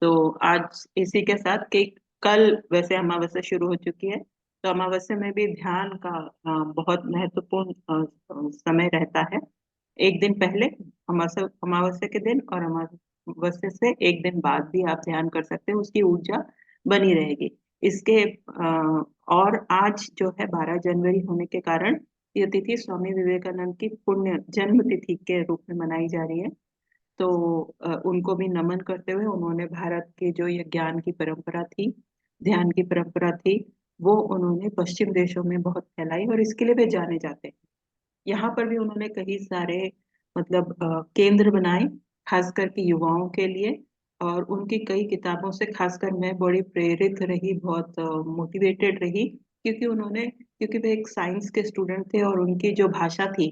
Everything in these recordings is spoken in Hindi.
तो आज इसी के साथ कि कल वैसे अमावस्या शुरू हो चुकी है, तो अमावस्या में भी ध्यान का बहुत महत्वपूर्ण समय रहता है। एक दिन पहले अमावस्या अमावस्या के दिन और अमावस्या से एक दिन बाद भी आप ध्यान कर सकते हैं, उसकी ऊर्जा बनी रहेगी। इसके और आज जो है 12 जनवरी होने के कारण ये तिथि स्वामी विवेकानंद की पुण्य जन्म तिथि के रूप में मनाई जा रही है। तो उनको भी नमन करते हुए उन्होंने भारत के जो ये ज्ञान की परंपरा थी, ध्यान की परंपरा थी, वो उन्होंने पश्चिम देशों में बहुत फैलाई और इसके लिए वे जाने जाते हैं। यहाँ पर भी उन्होंने कई सारे मतलब केंद्र बनाए, खास करके युवाओं के लिए। और उनकी कई किताबों से खासकर मैं बड़ी प्रेरित रही, बहुत मोटिवेटेड रही, क्योंकि वे एक साइंस के स्टूडेंट थे और उनकी जो भाषा थी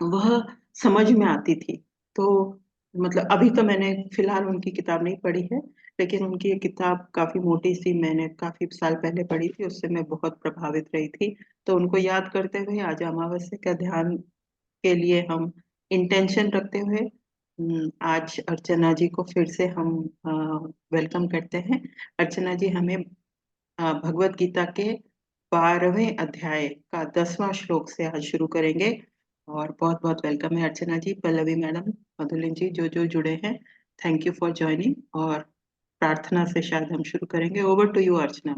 वह समझ में आती थी। तो मतलब अभी तो मैंने फिलहाल उनकी किताब नहीं पढ़ी है, लेकिन उनकी एक किताब काफी मोटी सी मैंने काफी साल पहले पढ़ी थी, उससे मैं बहुत प्रभावित रही थी। तो उनको याद करते हुए आज अमावस्या का ध्यान के लिए हम इंटेंशन रखते हुए आज अर्चना जी को फिर से हम वेलकम करते हैं। अर्चना जी हमें भगवत गीता के 12वें अध्याय का 10वां श्लोक से आज शुरू करेंगे। और बहुत बहुत वेलकम है अर्चना जी, पल्लवी मैडम, मधुलिन जी, जो जो जुड़े हैं, थैंक यू फॉर ज्वाइनिंग। और प्रार्थना से शायद हम शुरू करेंगे। Over to you Archana.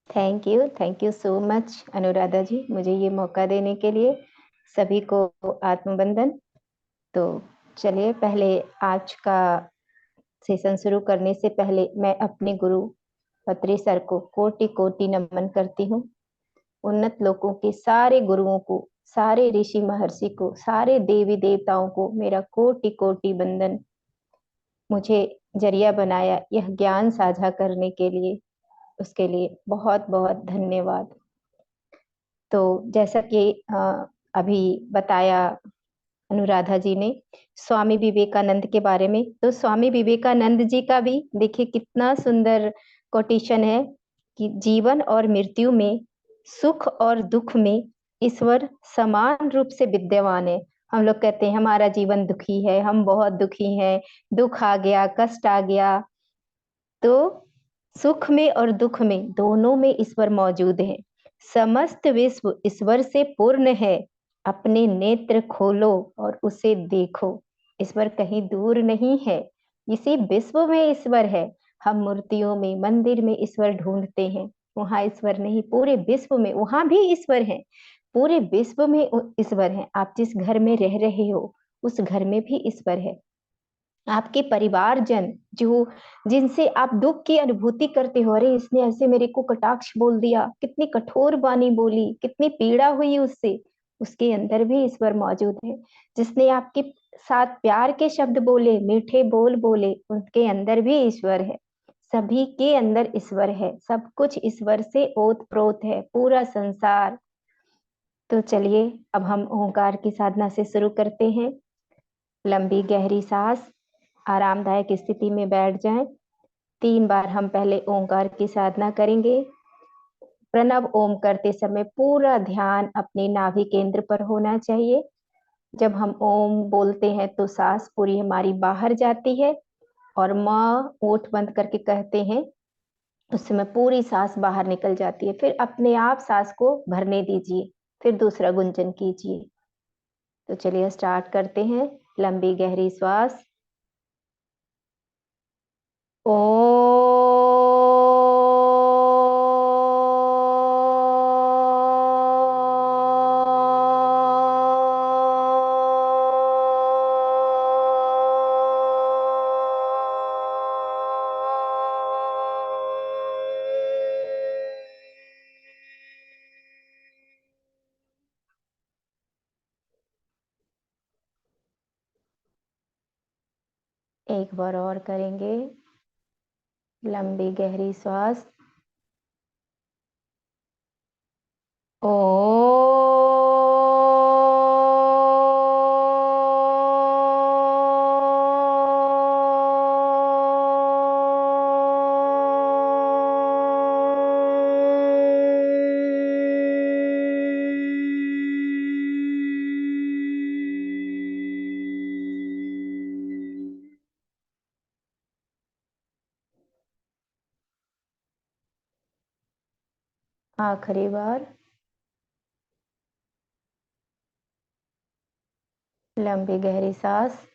Thank you so much Anuradha ji, मुझे ये मौका देने के लिए। सभी को आत्मबंधन। तो चलिए, पहले आज का सेशन शुरू करने से पहले मैं अपने गुरु पत्री सर को कोटि कोटि नमन करती हूँ। उन्नत लोकों के सारे गुरुओं को, सारे ऋषि महर्षि को, सारे देवी देवताओं को मेरा कोटि कोटि वंदन। मुझे जरिया बनाया यह ज्ञान साझा करने के लिए, उसके लिए बहुत बहुत धन्यवाद। तो जैसा कि अभी बताया अनुराधा जी ने स्वामी विवेकानंद के बारे में, तो स्वामी विवेकानंद जी का भी देखिए कितना सुंदर कोटेशन है कि जीवन और मृत्यु में, सुख और दुख में ईश्वर समान रूप से विद्यमान है। हम लोग कहते हैं हमारा जीवन दुखी है, हम बहुत दुखी हैं, दुख आ गया, कष्ट आ गया, तो सुख में और दुख में दोनों में ईश्वर मौजूद है। समस्त विश्व ईश्वर से पूर्ण है, अपने नेत्र खोलो और उसे देखो। ईश्वर कहीं दूर नहीं है, इसी विश्व में ईश्वर है। हम मूर्तियों में, मंदिर में ईश्वर ढूंढते हैं, वहां ईश्वर नहीं, पूरे विश्व में वहां भी ईश्वर है। पूरे विश्व में ईश्वर है। आप जिस घर में रह रहे हो उस घर में भी ईश्वर है। आपके परिवारजन जो, जिनसे आप दुख की अनुभूति करते हो, अरे इसने ऐसे मेरे को कटाक्ष बोल दिया, कितनी कठोर वाणी बोली, कितनी पीड़ा हुई उससे, उसके अंदर भी ईश्वर मौजूद है। जिसने आपके साथ प्यार के शब्द बोले, मीठे बोल बोले, उनके अंदर भी ईश्वर है। सभी के अंदर ईश्वर है, सब कुछ ईश्वर से ओत प्रोत है, पूरा संसार। तो चलिए, अब हम ओंकार की साधना से शुरू करते हैं। लंबी गहरी सांस, आरामदायक स्थिति में बैठ जाएं। 3 बार हम पहले ओंकार की साधना करेंगे। प्रणव ओम करते समय पूरा ध्यान अपने नाभि केंद्र पर होना चाहिए। जब हम ओम बोलते हैं तो सांस पूरी हमारी बाहर जाती है, और माँ ओठ बंद करके कहते हैं उस समय पूरी सांस बाहर निकल जाती है। फिर अपने आप सांस को भरने दीजिए, फिर दूसरा गुंजन कीजिए। तो चलिए स्टार्ट करते हैं। लंबी गहरी श्वास। ओ एक बार और करेंगे। लंबी गहरी श्वास। ओ आखिरी बार लंबी गहरी सांस।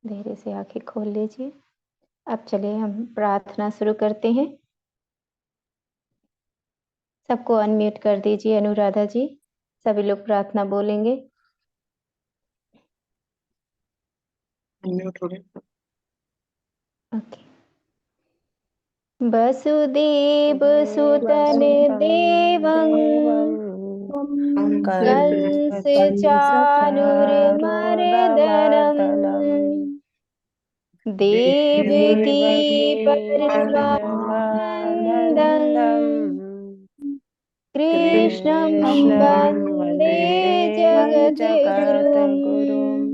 धीरे से आंखें खोल लीजिए। अब चलिए हम प्रार्थना शुरू करते हैं। सबको अनम्यूट कर दीजिए। अनुराधा जी, सभी लोग प्रार्थना बोलेंगे। अनम्यूट हो गए। ओके। वसुदेव सुतन देवं कंस चाणूरमर्दनम् देवकी परमानन्दम् कृष्णं वन्दे जगद्गुरुम्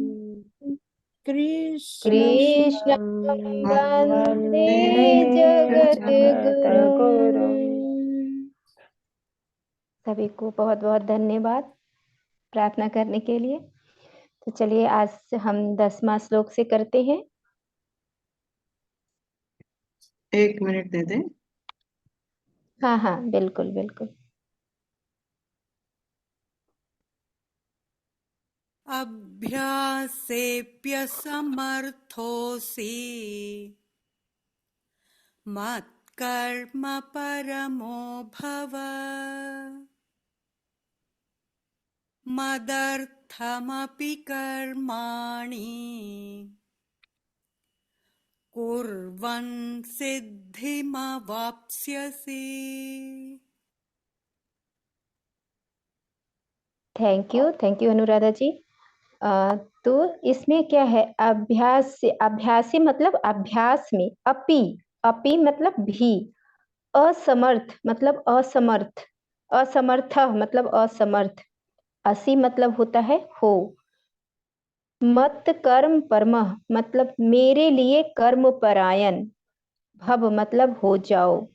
कृष्णं वन्दे जगद्गुरुम्। सभी को बहुत बहुत धन्यवाद प्रार्थना करने के लिए। तो चलिए आज हम 10वां श्लोक से करते हैं। 1 मिनट दे दें। हाँ हाँ, बिल्कुल बिल्कुल। अभ्यासेऽप्यसमर्थोऽसि मत्कर्म परमो भव मदर्थमपि कर्माणि कुर्वन् सिद्धिमवाप्स्यसि। थैंक यू अनुराधा जी। तो इसमें क्या है, अभ्यास से, अभ्यासी मतलब अभ्यास में, अपि अपि मतलब भी, असमर्थ मतलब असमर्थ, असमर्थ मतलब असमर्थ, असि मतलब होता है हो, मत कर्म परमः मतलब मेरे लिए कर्म परायण, भव मतलब हो जाओ,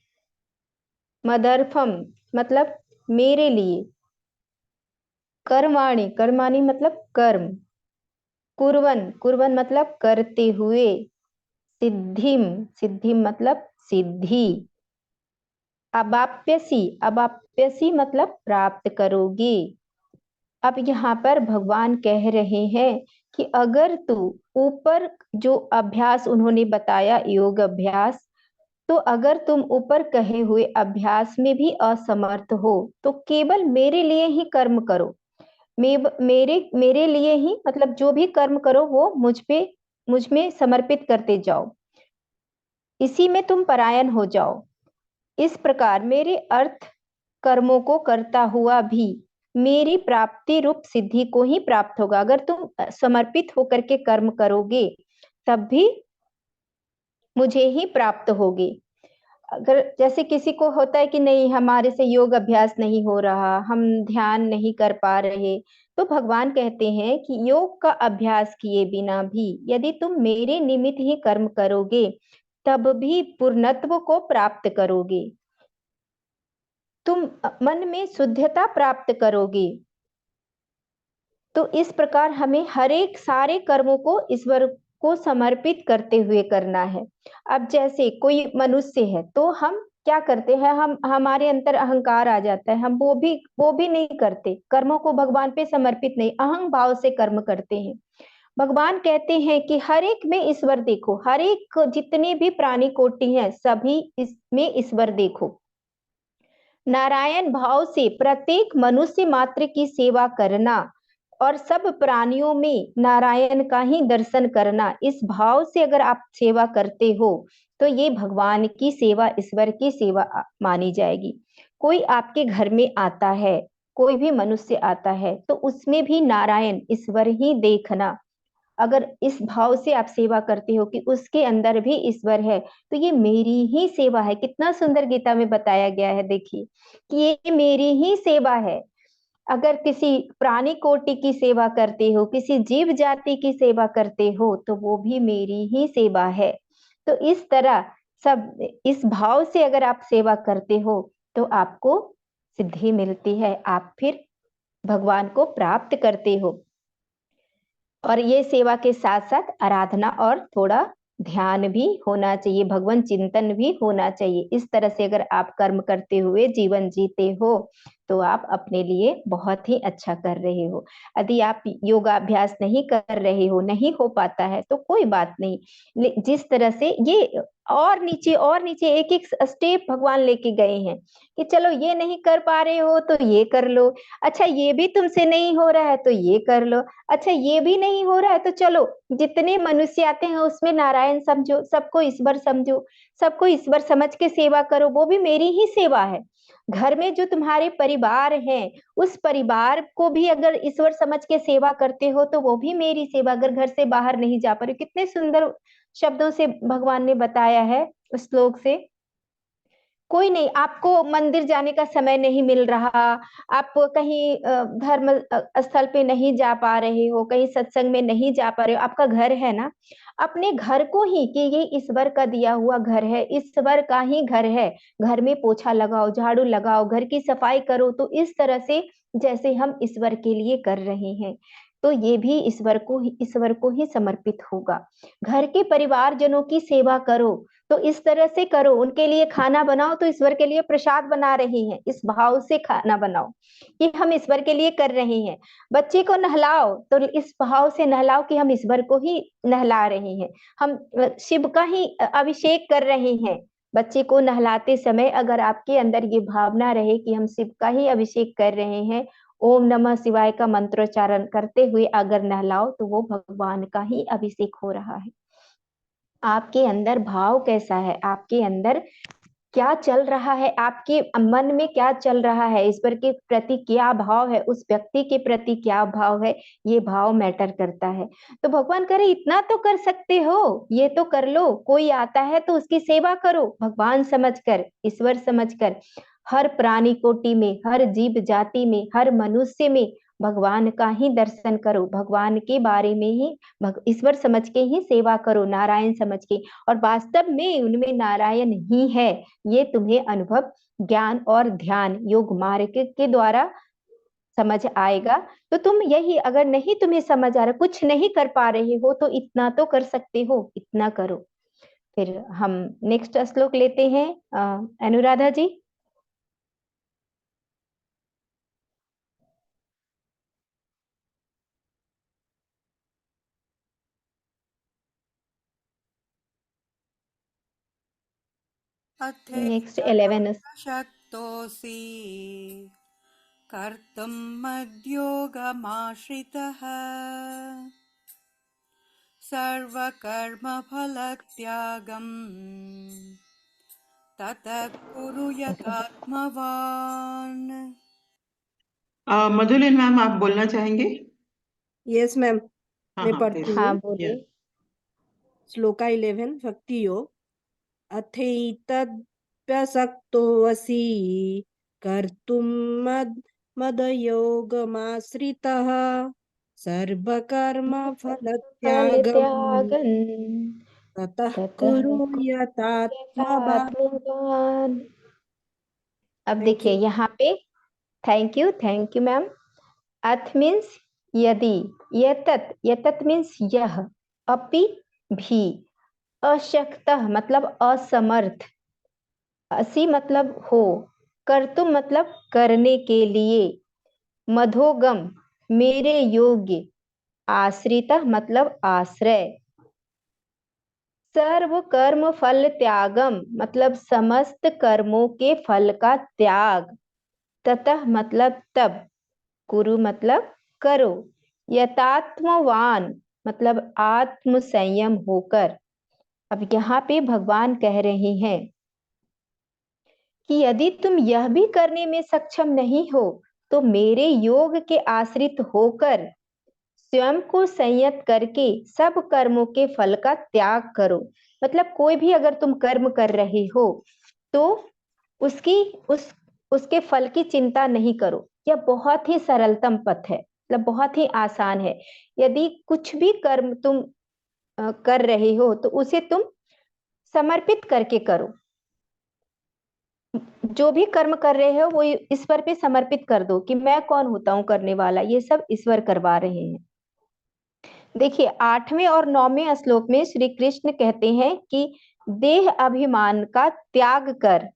मदर्थम मतलब मेरे लिए, कर्माणि कर्माणि मतलब कर्म, कुर्वन कुर्वन मतलब करते हुए, सिद्धिम सिद्धिम मतलब सिद्धि, अवाप्यसी अवाप्यसी मतलब प्राप्त करोगे। अब यहाँ पर भगवान कह रहे हैं कि अगर तू ऊपर जो अभ्यास उन्होंने बताया योग अभ्यास, तो अगर तुम ऊपर कहे हुए अभ्यास में भी असमर्थ हो तो केवल मेरे लिए ही कर्म करो। मेरे मेरे लिए ही मतलब जो भी कर्म करो वो मुझ में समर्पित करते जाओ, इसी में तुम परायण हो जाओ। इस प्रकार मेरे अर्थ कर्मों को करता हुआ भी मेरी प्राप्ति रूप सिद्धि को ही प्राप्त होगा। अगर तुम समर्पित होकर के कर्म करोगे तब भी मुझे ही प्राप्त होगे। अगर जैसे किसी को होता है कि नहीं हमारे से योग अभ्यास नहीं हो रहा, हम ध्यान नहीं कर पा रहे, तो भगवान कहते हैं कि योग का अभ्यास किए बिना भी यदि तुम मेरे निमित्त ही कर्म करोगे तब भी पूर्णत्व को प्राप्त करोगे, तुम मन में शुद्धता प्राप्त करोगे। तो इस प्रकार हमें हर एक सारे कर्मों को ईश्वर को समर्पित करते हुए करना है। अब जैसे कोई मनुष्य है तो हम क्या करते हैं, हम हमारे अंदर अहंकार आ जाता है, हम वो भी नहीं करते, कर्मों को भगवान पे समर्पित नहीं, अहंग भाव से कर्म करते हैं। भगवान कहते हैं कि हर एक में ईश्वर देखो, हर एक जितने भी प्राणी कोटि हैं सभी इसमें ईश्वर देखो। नारायण भाव से प्रत्येक मनुष्य मात्र की सेवा करना और सब प्राणियों में नारायण का ही दर्शन करना, इस भाव से अगर आप सेवा करते हो तो ये भगवान की सेवा, ईश्वर की सेवा मानी जाएगी। कोई आपके घर में आता है, कोई भी मनुष्य आता है तो उसमें भी नारायण ईश्वर ही देखना, अगर इस भाव से आप सेवा करते हो कि उसके अंदर भी ईश्वर है, तो ये मेरी ही सेवा है। कितना सुंदर गीता में बताया गया है, देखिए कि ये मेरी ही सेवा है। अगर किसी प्राणी कोटि की सेवा करते हो, किसी जीव जाति की सेवा करते हो, तो वो भी मेरी ही सेवा है। तो इस तरह सब इस भाव से अगर आप सेवा करते हो तो आपको सिद्धि मिलती है, आप फिर भगवान को प्राप्त करते हो। और ये सेवा के साथ साथ आराधना और थोड़ा ध्यान भी होना चाहिए, भगवान चिंतन भी होना चाहिए। इस तरह से अगर आप कर्म करते हुए जीवन जीते हो तो आप अपने लिए बहुत ही अच्छा कर रहे हो। यदि आप योगाभ्यास नहीं कर रहे हो, नहीं हो पाता है, तो कोई बात नहीं। जिस तरह से ये और नीचे एक एक स्टेप भगवान लेके गए हैं कि चलो ये नहीं कर पा रहे हो तो ये कर लो, अच्छा ये भी तुमसे नहीं हो रहा है तो ये कर लो, अच्छा ये भी नहीं हो रहा है तो चलो जितने मनुष्य आते हैं उसमें नारायण समझो, सबको ईश्वर समझो, सबको ईश्वर समझ के सेवा करो, वो भी मेरी ही सेवा है। घर में जो तुम्हारे परिवार हैं, उस परिवार को भी अगर ईश्वर समझ के सेवा करते हो तो वो भी मेरी सेवा। अगर घर से बाहर नहीं जा पा रहे, कितने सुंदर शब्दों से भगवान ने बताया है उस श्लोक से। कोई नहीं, आपको मंदिर जाने का समय नहीं मिल रहा, आप कहीं धर्म स्थल पे नहीं जा पा रहे हो, कहीं सत्संग में नहीं जा पा रहे हो, आपका घर है ना, अपने घर को ही कि ये ईश्वर का दिया हुआ घर है, ईश्वर का ही घर है, घर में पोछा लगाओ, झाड़ू लगाओ, घर की सफाई करो, तो इस तरह से जैसे हम ईश्वर के लिए कर रहे हैं, तो ये भी ईश्वर को ही समर्पित होगा। घर के परिवारजनों की सेवा करो तो इस तरह से करो, उनके लिए खाना बनाओ तो ईश्वर के लिए प्रसाद बना रहे हैं, इस भाव से खाना बनाओ कि हम ईश्वर के लिए कर रहे हैं। बच्चे को नहलाओ तो इस भाव से नहलाओ कि हम ईश्वर को ही नहला रहे हैं, हम शिव का ही अभिषेक कर रहे हैं। बच्चे को नहलाते समय अगर आपके अंदर ये भावना रहे कि हम शिव का ही अभिषेक कर रहे हैं, ओम नमः शिवाय का मंत्रोच्चारण करते हुए अगर नहलाओ तो वो भगवान का ही अभिषेक हो रहा है। आपके अंदर भाव कैसा है, आपके अंदर क्या चल रहा है, आपके मन में क्या चल रहा है, ईश्वर के प्रति क्या भाव है, उस व्यक्ति के प्रति क्या भाव है, ये भाव मैटर करता है। तो भगवान करे इतना तो कर सकते हो, ये तो कर लो, कोई आता है तो उसकी सेवा करो भगवान समझकर, ईश्वर समझकर। हर प्राणी कोटि में, हर जीव जाति में, हर मनुष्य में भगवान का ही दर्शन करो, भगवान के बारे में ही ईश्वर समझ के ही सेवा करो, नारायण समझ के। और वास्तव में उनमें नारायण ही है, ये तुम्हें अनुभव ज्ञान और ध्यान योग मार्ग के द्वारा समझ आएगा। तो तुम यही, अगर नहीं तुम्हें समझ आ रहा, कुछ नहीं कर पा रहे हो, तो इतना तो कर सकते हो, इतना करो। फिर हम नेक्स्ट श्लोक लेते हैं, अनुराधा जी। नेक्स्ट 11। शक्तोऽसि कर्तुं मद्योगमाश्रितः सर्वकर्मफलत्यागम् ततः कुरु यथात्मवान्। मधुलिन मैम, आप बोलना चाहेंगे? यस मैम, हाँ मैं हाँ पढ़ती प्लीज। हूँ। हाँ बोलिए। श्लोका 11 भक्ति योग। अथैतदप्यसक्तोऽसि कर्तुं मदयोगमाश्रितः फल सर्वकर्मफलत्यागम् त्यागन ततः ततः कुरु यथात्मवान्। आत्मवान। अब थैंक देखिए यू। यहाँ पे, थैंक यू मैम। अथ मीन्स यदि, यतत, यतत मीन्स यह, अपि भी, अशक्तः मतलब असमर्थ, असि मतलब हो, कर्तुम मतलब करने के लिए, मधोगम मेरे योग्य, आश्रिता मतलब आश्रय, सर्व कर्म फल त्यागम मतलब समस्त कर्मों के फल का त्याग, ततः मतलब तब, कुरु मतलब करो, यथात्मवान मतलब आत्म संयम होकर। अब यहाँ पे भगवान कह रहे हैं कि यदि तुम यह भी करने में सक्षम नहीं हो तो मेरे योग के आश्रित होकर स्वयं को संयत करके सब कर्मों के फल का त्याग करो। मतलब कोई भी अगर तुम कर्म कर रहे हो तो उसकी उसके फल की चिंता नहीं करो। यह बहुत ही सरलतम पथ है, मतलब बहुत ही आसान है। यदि कुछ भी कर्म तुम कर रहे हो तो उसे तुम समर्पित करके करो। जो भी कर्म कर रहे हो वो ईश्वर पे समर्पित कर दो कि मैं कौन होता हूँ करने वाला, ये सब ईश्वर करवा रहे हैं। देखिए 8वें और 9वें श्लोक में श्री कृष्ण कहते हैं कि देह अभिमान का त्याग कर,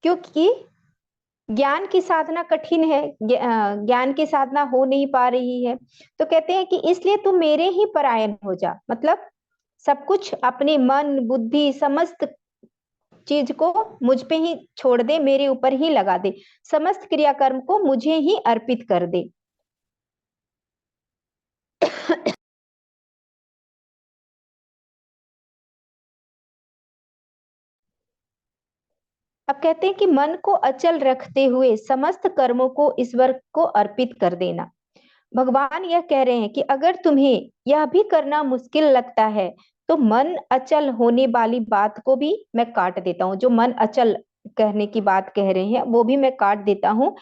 क्योंकि ज्ञान की साधना कठिन है, ज्ञान की साधना हो नहीं पा रही है। तो कहते हैं कि इसलिए तू मेरे ही परायण हो जा। मतलब सब कुछ अपने मन बुद्धि समस्त चीज को मुझ पे ही छोड़ दे, मेरे ऊपर ही लगा दे, समस्त क्रियाकर्म को मुझे ही अर्पित कर दे। अब कहते हैं कि मन को अचल रखते हुए समस्त कर्मों को ईश्वर को अर्पित कर देना। भगवान यह कह रहे हैं कि अगर तुम्हें यह भी करना मुश्किल लगता है तो मन अचल होने वाली बात को भी मैं काट देता हूँ। जो मन अचल कहने की बात कह रहे हैं वो भी मैं काट देता हूँ।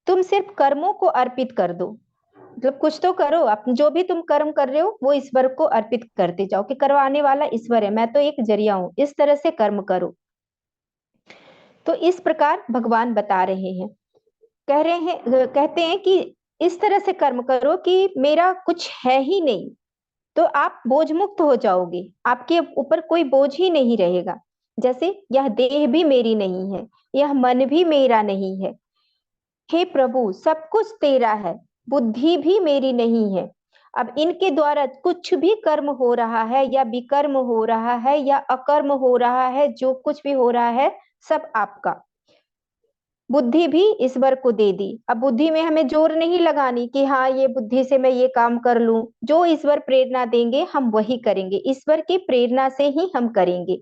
तुम सिर्फ कर्मों को अर्पित कर दो। मतलब कुछ तो करो, अपने जो भी तुम कर्म कर रहे हो वो ईश्वर को अर्पित करते जाओ कि करवाने वाला ईश्वर है, मैं तो एक जरिया हूँ, इस तरह से कर्म करो। तो इस प्रकार भगवान बता रहे हैं, कहते हैं कि इस तरह से कर्म करो कि मेरा कुछ है ही नहीं, तो आप बोझ मुक्त हो जाओगे, आपके ऊपर कोई बोझ ही नहीं रहेगा। जैसे यह देह भी मेरी नहीं है, यह मन भी मेरा नहीं है, हे प्रभु सब कुछ तेरा है, बुद्धि भी मेरी नहीं है। अब इनके द्वारा कुछ भी कर्म हो रहा है या विकर्म हो रहा है या अकर्म हो रहा है, जो कुछ भी हो रहा है सब आपका। बुद्धि भी ईश्वर को दे दी। अब बुद्धि में हमें जोर नहीं लगानी कि हाँ ये बुद्धि से मैं ये काम कर लूं। जो ईश्वर प्रेरणा देंगे हम वही करेंगे, ईश्वर की प्रेरणा से ही हम करेंगे।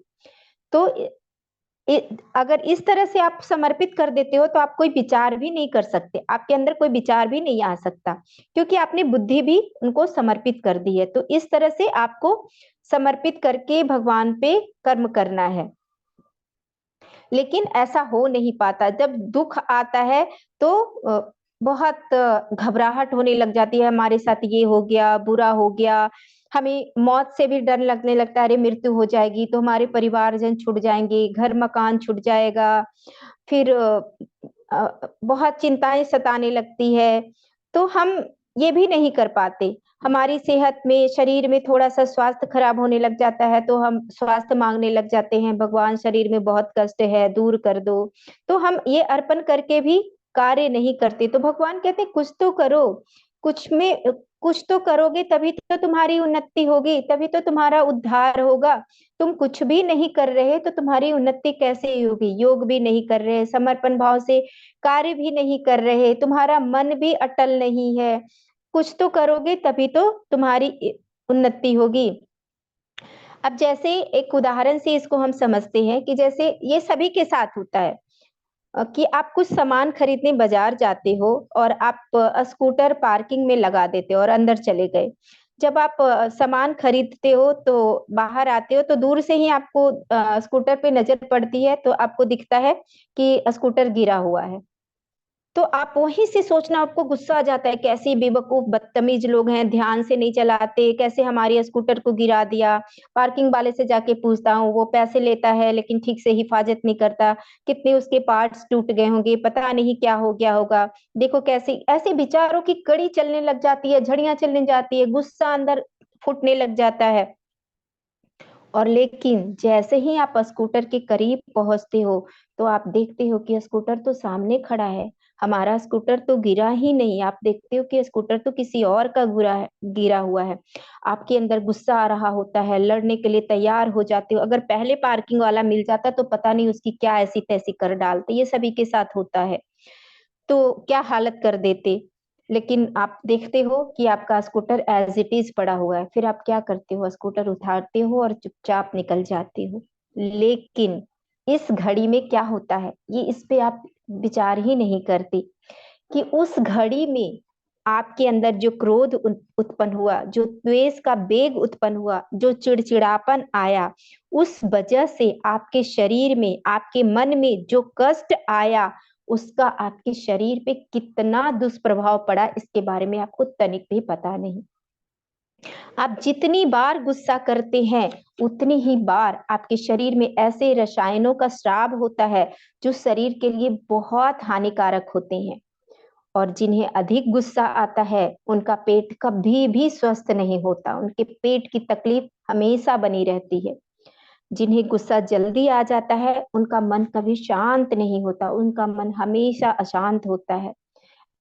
तो अगर इस तरह से आप समर्पित कर देते हो तो आप कोई विचार भी नहीं कर सकते, आपके अंदर कोई विचार भी नहीं आ सकता, क्योंकि आपने बुद्धि भी उनको समर्पित कर दी है। तो इस तरह से आपको समर्पित करके भगवान पे कर्म करना है। लेकिन ऐसा हो नहीं पाता। जब दुख आता है तो बहुत घबराहट होने लग जाती है, हमारे साथ ये हो गया, बुरा हो गया, हमें मौत से भी डर लगने लगता है, अरे मृत्यु हो जाएगी तो हमारे परिवारजन छूट जाएंगे, घर मकान छूट जाएगा, फिर बहुत चिंताएं सताने लगती है। तो हम ये भी नहीं कर पाते। हमारी सेहत में, शरीर में थोड़ा सा स्वास्थ्य खराब होने लग जाता है तो हम स्वास्थ्य मांगने लग जाते हैं, भगवान शरीर में बहुत कष्ट है दूर कर दो। तो हम ये अर्पण करके भी कार्य नहीं करते। तो भगवान कहते हैं कुछ तो करो, कुछ तो करोगे तभी तो तुम्हारी उन्नति होगी, तभी तो तुम्हारा उद्धार होगा। तुम कुछ भी नहीं कर रहे तो तुम्हारी उन्नति कैसे होगी? योग भी नहीं कर रहे, समर्पण भाव से कार्य भी नहीं कर रहे, तुम्हारा मन भी अटल नहीं है। कुछ तो करोगे तभी तो तुम्हारी उन्नति होगी। अब जैसे एक उदाहरण से इसको हम समझते हैं कि जैसे ये सभी के साथ होता है कि आप कुछ सामान खरीदने बाजार जाते हो और आप स्कूटर पार्किंग में लगा देते हो और अंदर चले गए। जब आप सामान खरीदते हो तो बाहर आते हो तो दूर से ही आपको स्कूटर पे नजर पड़ती है तो आपको दिखता है कि स्कूटर गिरा हुआ है। तो आप वहीं से सोचना, आपको गुस्सा आ जाता है, कैसे बेवकूफ बदतमीज लोग हैं, ध्यान से नहीं चलाते, कैसे हमारी स्कूटर को गिरा दिया। पार्किंग वाले से जाके पूछता हूँ, वो पैसे लेता है लेकिन ठीक से हिफाजत नहीं करता, कितने उसके पार्ट्स टूट गए होंगे, पता नहीं क्या हो गया होगा। देखो कैसे ऐसे विचारों की कड़ी चलने लग जाती है, झड़ियां चलने जाती है, गुस्सा अंदर फूटने लग जाता है। और लेकिन जैसे ही आप स्कूटर के करीब पहुंचते हो तो आप देखते हो कि स्कूटर तो सामने खड़ा है, हमारा स्कूटर तो गिरा ही नहीं। आप देखते हो कि स्कूटर तो किसी और का गिरा हुआ है। आपके अंदर गुस्सा आ रहा होता है, लड़ने के लिए तैयार हो जाते हो। अगर पहले पार्किंग वाला मिल जाता तो पता नहीं उसकी क्या ऐसी तैसी कर डालते। ये सभी के साथ होता है, तो क्या हालत कर देते। लेकिन आप देखते हो कि आपका स्कूटर एज इट इज पड़ा हुआ है, फिर आप क्या करते हो? स्कूटर उठाते हो और चुपचाप निकल जाते हो। लेकिन इस घड़ी में क्या होता है, ये इस पे आप विचार ही नहीं करते कि उस घड़ी में आपके अंदर जो क्रोध उत्पन्न हुआ, जो द्वेष का वेग उत्पन्न हुआ, जो चिड़चिड़ापन आया, उस वजह से आपके शरीर में, आपके मन में जो कष्ट आया, उसका आपके शरीर पे कितना दुष्प्रभाव पड़ा, इसके बारे में आपको तनिक भी पता नहीं। आप जितनी बार गुस्सा करते हैं, उतनी ही बार आपके शरीर में ऐसे रसायनों का स्राव होता है जो शरीर के लिए बहुत हानिकारक होते हैं। और जिन्हें अधिक गुस्सा आता है, उनका पेट कभी भी स्वस्थ नहीं होता, उनके पेट की तकलीफ हमेशा बनी रहती है। जिन्हें गुस्सा जल्दी आ जाता है, उनका मन कभी शांत नहीं होता, उनका मन हमेशा अशांत होता है।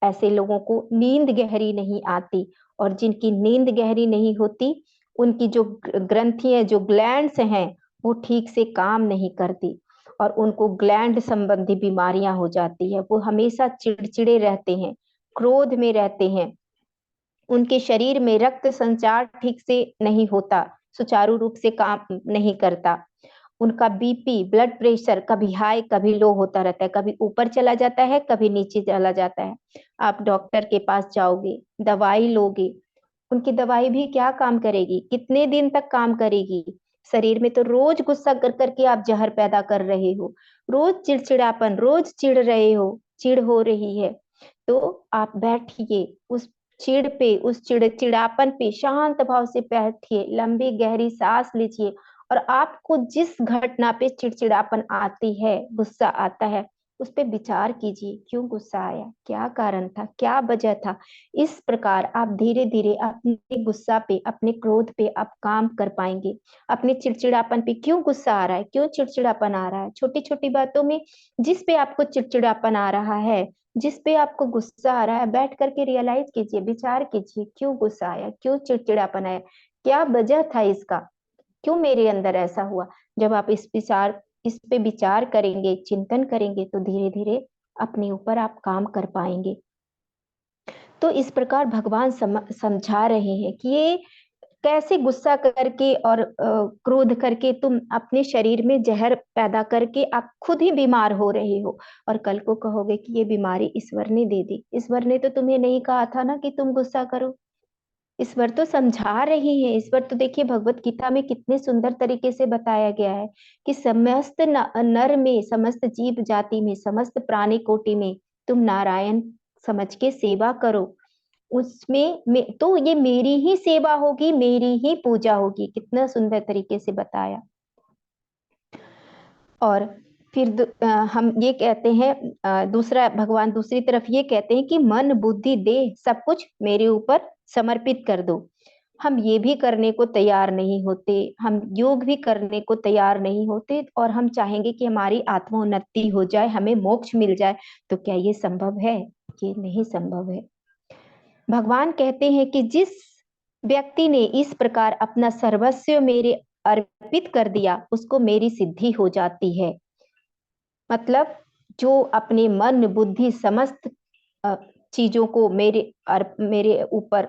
ऐसे लोगों को नींद गहरी नहीं आती, और जिनकी नींद गहरी नहीं होती, उनकी जो ग्रंथियां, जो ग्लैंड्स हैं, वो ठीक से काम नहीं करती, और उनको ग्लैंड संबंधी बीमारियां हो जाती है। वो हमेशा चिड़चिड़े रहते हैं, क्रोध में रहते हैं, उनके शरीर में रक्त संचार ठीक से नहीं होता, सुचारू रूप से काम नहीं करता। उनका बीपी, ब्लड प्रेशर कभी हाई कभी लो होता रहता है, कभी ऊपर चला जाता है, कभी नीचे चला जाता है। आप डॉक्टर के पास जाओगे, दवाई लोगे, उनकी दवाई भी क्या काम करेगी, कितने दिन तक काम करेगी? शरीर में तो रोज गुस्सा कर करके आप जहर पैदा कर रहे हो, रोज चिड़चिड़ापन, रोज चिढ़ रहे हो, चिढ़ हो रही है। तो आप बैठिए, उस चिढ़ पे, उस चिड़चिड़ापन पे शांत भाव से बैठिए, लंबी गहरी सांस लीजिए, और आपको जिस घटना पे चिड़चिड़ापन आती है, गुस्सा आता है, उस पे विचार कीजिए, क्यों गुस्सा आया, क्या कारण था, क्या वजह था। इस प्रकार आप धीरे धीरे अपने गुस्सा पे, अपने क्रोध पे आप काम कर पाएंगे। अपने चिड़चिड़ापन पे, क्यों गुस्सा आ रहा है, क्यों चिड़चिड़ापन आ रहा है, छोटी छोटी बातों में जिस पे आपको चिड़चिड़ापन आ रहा है, जिस पे आपको गुस्सा आ रहा है, बैठ करके रियलाइज कीजिए, विचार कीजिए, क्यों गुस्सा आया, क्यों चिड़चिड़ापन आया, क्या वजह था इसका, क्यों मेरे अंदर ऐसा हुआ। जब आप इस पे विचार करेंगे, चिंतन करेंगे, तो धीरे धीरे अपने ऊपर आप काम कर पाएंगे। तो इस प्रकार भगवान समझा रहे हैं कि ये कैसे गुस्सा करके और क्रोध करके तुम अपने शरीर में जहर पैदा करके आप खुद ही बीमार हो रहे हो, और कल को कहोगे कि ये बीमारी ईश्वर ने दे दी। ईश्वर ने तो तुम्हें नहीं कहा था ना कि तुम गुस्सा करो। ईश्वर तो समझा रही है। ईश्वर तो देखिए भगवत गीता में कितने सुंदर तरीके से बताया गया है कि समस्त नर में, समस्त जीव जाति में, समस्त प्राणी कोटि में तुम नारायण समझ के सेवा करो। तो ये मेरी ही सेवा होगी, मेरी ही पूजा होगी। कितना सुंदर तरीके से बताया। और फिर हम ये कहते हैं, दूसरा भगवान दूसरी तरफ ये कहते हैं कि मन बुद्धि देह सब कुछ मेरे ऊपर समर्पित कर दो। हम ये भी करने को तैयार नहीं होते, हम योग भी करने को तैयार नहीं होते, और हम चाहेंगे कि हमारी आत्मोन्नति हो जाए, हमें मोक्ष मिल जाए। तो क्या ये संभव है? ये नहीं संभव है। भगवान कहते हैं कि जिस व्यक्ति ने इस प्रकार अपना सर्वस्व मेरे अर्पित कर दिया, उसको मेरी सिद्धि हो जाती है। मतलब जो अपने मन बुद्धि समस्त चीजों को मेरे ऊपर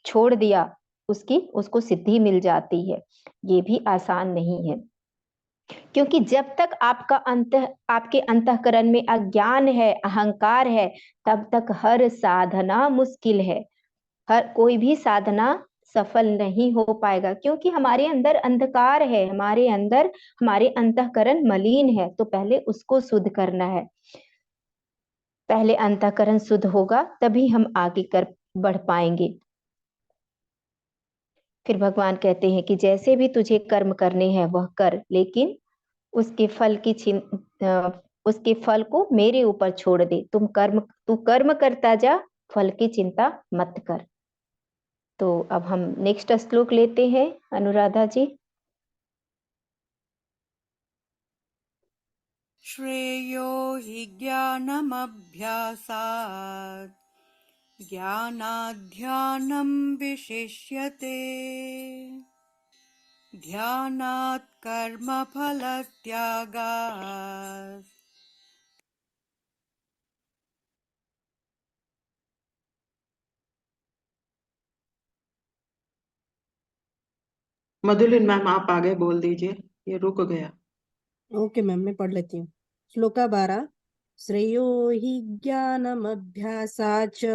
छोड़ दिया, उसको सिद्धि मिल जाती है। ये भी आसान नहीं है, क्योंकि जब तक आपके अंतःकरण में अज्ञान है, अहंकार है, तब तक हर साधना मुश्किल है। हर कोई भी साधना सफल नहीं हो पाएगा, क्योंकि हमारे अंदर अंधकार है, हमारे अंतःकरण मलिन है। तो पहले उसको शुद्ध करना है। पहले अंतःकरण शुद्ध होगा, तभी हम आगे बढ़ पाएंगे। फिर भगवान कहते हैं कि जैसे भी तुझे कर्म करने हैं वह कर, लेकिन उसके फल की उसके फल को मेरे ऊपर छोड़ दे। तू कर्म करता जा, फल की चिंता मत कर। तो अब हम नेक्स्ट श्लोक लेते हैं, अनुराधा जी। श्रेयो हि ज्ञानमभ्यासात् ज्ञानाध्यानं विशिष्यते ध्यानात् कर्मफलत्यागात्। मधुलिन मैम आप आगे बोल दीजिए, ये रुक गया। ओके मैम, मैं पढ़ लेती हूँ। श्लोका 12। श्रेयो हि ज्ञानमभ्यासाच्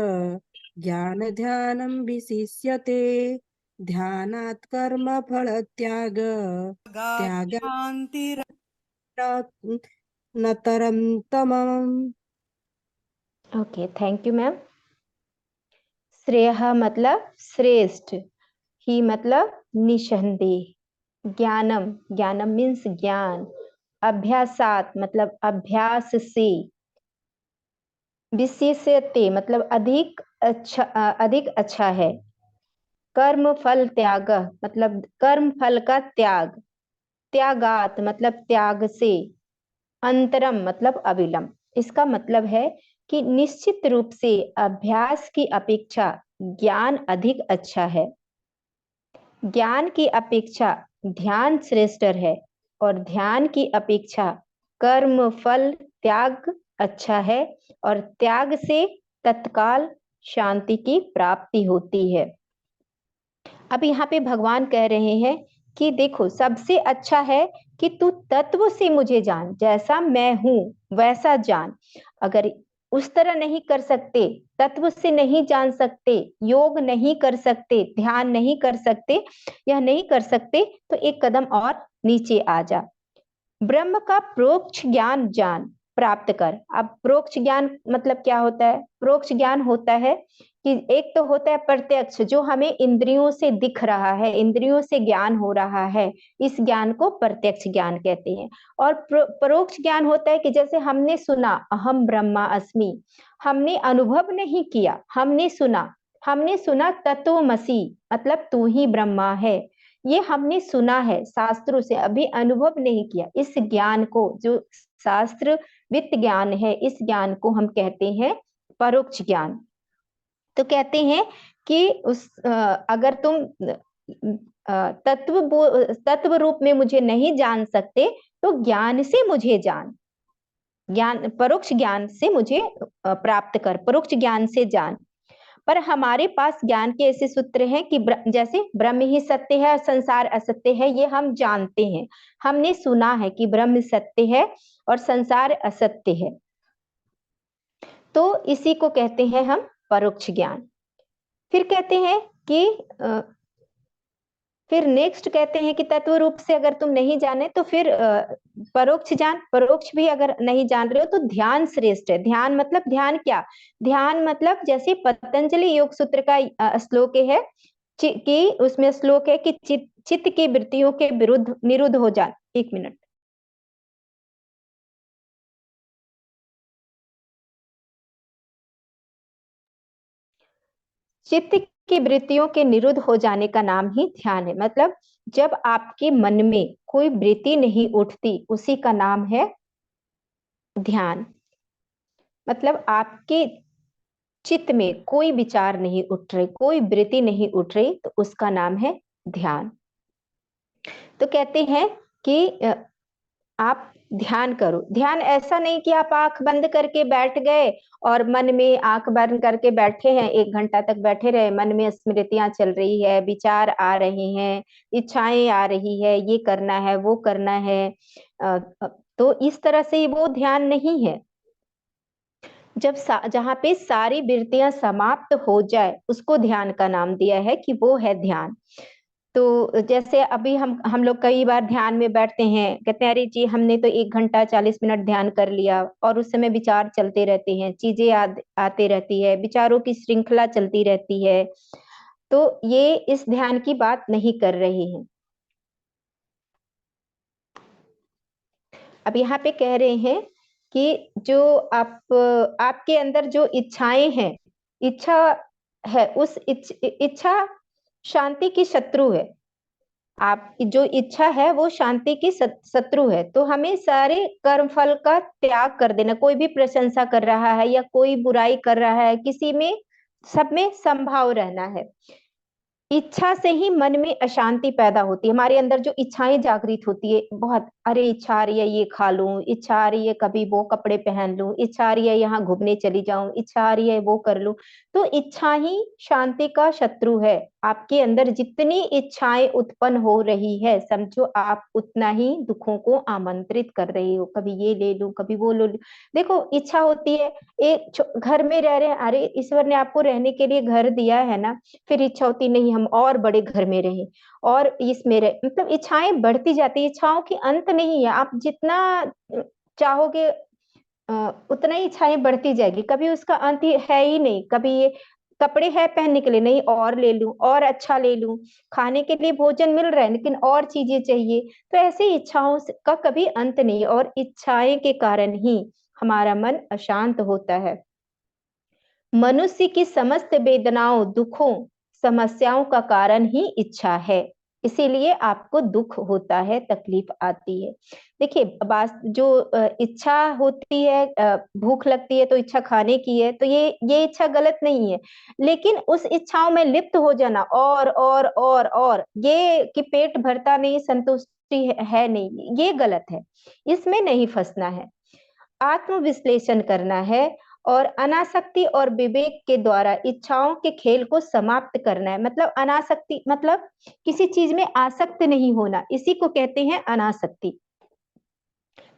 ज्ञान ध्यानं विशिष्यते ध्यानात् कर्म फल त्याग त्याग शान्तिर् नतरं तमम्। Okay, thank you ma'am. श्रेयः मतलब श्रेष्ठ, ही मतलब निसंदेह, ज्ञानम, ज्ञानम मीन्स ज्ञान, अभ्यासात मतलब अभ्यास से, विशेष्यते मतलब अधिक अच्छा है, कर्म फल त्याग मतलब कर्म फल का त्याग, त्यागात मतलब त्याग से, अंतरम मतलब अविलंब। इसका मतलब है कि निश्चित रूप से अभ्यास की अपेक्षा ज्ञान अधिक अच्छा है, ज्ञान की अपेक्षा ध्यान श्रेष्ठ है, और ध्यान की अपेक्षा कर्म फल त्याग अच्छा है, और त्याग से तत्काल शांति की प्राप्ति होती है। अब यहाँ पे भगवान कह रहे हैं कि देखो, सबसे अच्छा है कि तू तत्व से मुझे जान, जैसा मैं हूं वैसा जान। अगर उस तरह नहीं कर सकते, तत्व से नहीं जान सकते, योग नहीं कर सकते, ध्यान नहीं कर सकते, यह नहीं कर सकते, तो एक कदम और नीचे आ जा, ब्रह्म का प्रोक्ष ज्ञान जान, प्राप्त कर। अब प्रोक्ष ज्ञान मतलब क्या होता है? प्रोक्ष ज्ञान होता है कि एक तो होता है प्रत्यक्ष, जो हमें इंद्रियों से दिख रहा है, इंद्रियों से ज्ञान हो रहा है, इस ज्ञान को प्रत्यक्ष ज्ञान कहते हैं। और परोक्ष ज्ञान होता है कि जैसे हमने सुना अहम ब्रह्मा अस्मि, हमने अनुभव नहीं किया, हमने सुना तत्वमसि मतलब तू ही ब्रह्मा है, ये हमने सुना है शास्त्रों से, अभी अनुभव नहीं किया। इस ज्ञान को, जो शास्त्र वित्त ज्ञान है, इस ज्ञान को हम कहते हैं परोक्ष ज्ञान। तो कहते हैं कि अगर तुम तत्व रूप में मुझे नहीं जान सकते, तो ज्ञान से मुझे जान, ज्ञान परोक्ष ज्ञान से मुझे प्राप्त कर, परोक्ष ज्ञान से जान। पर हमारे पास ज्ञान के ऐसे सूत्र हैं कि जैसे ब्रह्म ही सत्य है, संसार असत्य है, ये हम जानते हैं, हमने सुना है कि ब्रह्म सत्य है और संसार असत्य है, तो इसी को कहते हैं हम परोक्ष ज्ञान। फिर कहते हैं कि फिर नेक्स्ट कहते हैं कि तत्व रूप से अगर तुम नहीं जाने तो फिर परोक्ष जान, परोक्ष भी अगर नहीं जान रहे हो तो ध्यान श्रेष्ठ है। ध्यान मतलब ध्यान क्या? ध्यान मतलब जैसे पतंजलि योग सूत्र का श्लोक है कि उसमें श्लोक है कि चित्त की वृत्तियों के विरुद्ध निरुद्ध हो जाए। एक मिनट, चित्त की वृत्तियों के निरुद्ध हो जाने का नाम ही ध्यान है। मतलब जब आपके मन में कोई वृत्ति नहीं उठती, उसी का नाम है ध्यान। मतलब आपके चित्त में कोई विचार नहीं उठ रहे, कोई वृत्ति नहीं उठ रही, तो उसका नाम है ध्यान। तो कहते हैं कि आप ध्यान करो। ध्यान ऐसा नहीं कि आप आंख बंद करके बैठ गए और मन में आंख बंद करके बैठे हैं, 1 घंटा तक बैठे रहे, मन में स्मृतियां चल रही है, विचार आ रहे हैं, इच्छाएं आ रही है, ये करना है वो करना है, तो इस तरह से वो ध्यान नहीं है। जब जहां पे सारी वृत्तियां समाप्त हो जाए, उसको ध्यान का नाम दिया है कि वो है ध्यान। तो जैसे अभी हम लोग कई बार ध्यान में बैठते हैं, कहते हैं अरे जी हमने तो 1 घंटा 40 मिनट ध्यान कर लिया, और उस समय विचार चलते रहते हैं, चीजें आते रहती है, विचारों की श्रृंखला चलती रहती है, तो ये इस ध्यान की बात नहीं कर रहे हैं। अब यहाँ पे कह रहे हैं कि जो आपके अंदर जो इच्छाएं हैं, इच्छा है, उस इच्छा शांति की शत्रु है। आपकी जो इच्छा है वो शांति की शत्रु है। तो हमें सारे कर्म फल का त्याग कर देना। कोई भी प्रशंसा कर रहा है या कोई बुराई कर रहा है, किसी में, सब में संभाव रहना है। इच्छा से ही मन में अशांति पैदा होती है। हमारे अंदर जो इच्छाएं जागृत होती है बहुत, अरे इच्छा आ रही है ये खा लूं, इच्छा आ रही है कभी वो कपड़े पहन लूं, इच्छा आ रही है यहाँ घूमने चली जाऊं, इच्छा आ रही है वो कर लूं। तो इच्छा ही शांति का शत्रु है। आपके अंदर जितनी इच्छाएं उत्पन्न हो रही है, समझो आप उतना ही दुखों को आमंत्रित कर रही हो। कभी ये ले लूं, कभी वो ले लूं। देखो इच्छा होती है, एक घर में रह रहे हैं, अरे ईश्वर ने आपको रहने के लिए घर दिया है ना, फिर इच्छा होती नहीं हम और बड़े घर में रहें और इसमें रहे, मतलब इच्छाएं बढ़ती जाती है, इच्छाओं की अंत नहीं है। आप जितना चाहोगे उतना ही इच्छाएं बढ़ती जाएगी, कभी उसका अंत है ही नहीं। कभी ये कपड़े हैं पहनने के लिए, नहीं और ले लूं और अच्छा ले लूं, खाने के लिए भोजन मिल रहा है लेकिन और चीजें चाहिए। तो ऐसे इच्छाओं का कभी अंत नहीं, और इच्छाएं के कारण ही हमारा मन अशांत होता है। मनुष्य की समस्त वेदनाओं, दुखों, समस्याओं का कारण ही इच्छा है। इसीलिए आपको दुख होता है, तकलीफ आती है। देखिए बात जो इच्छा होती है, भूख लगती है तो इच्छा खाने की है, तो ये इच्छा गलत नहीं है, लेकिन उस इच्छाओं में लिप्त हो जाना और ये कि पेट भरता नहीं, संतुष्टि है नहीं, ये गलत है। इसमें नहीं फंसना है, आत्मविश्लेषण करना है और अनासक्ति और विवेक के द्वारा इच्छाओं के खेल को समाप्त करना है। मतलब अनासक्ति मतलब किसी चीज में आसक्त नहीं होना, इसी को कहते हैं अनासक्ति।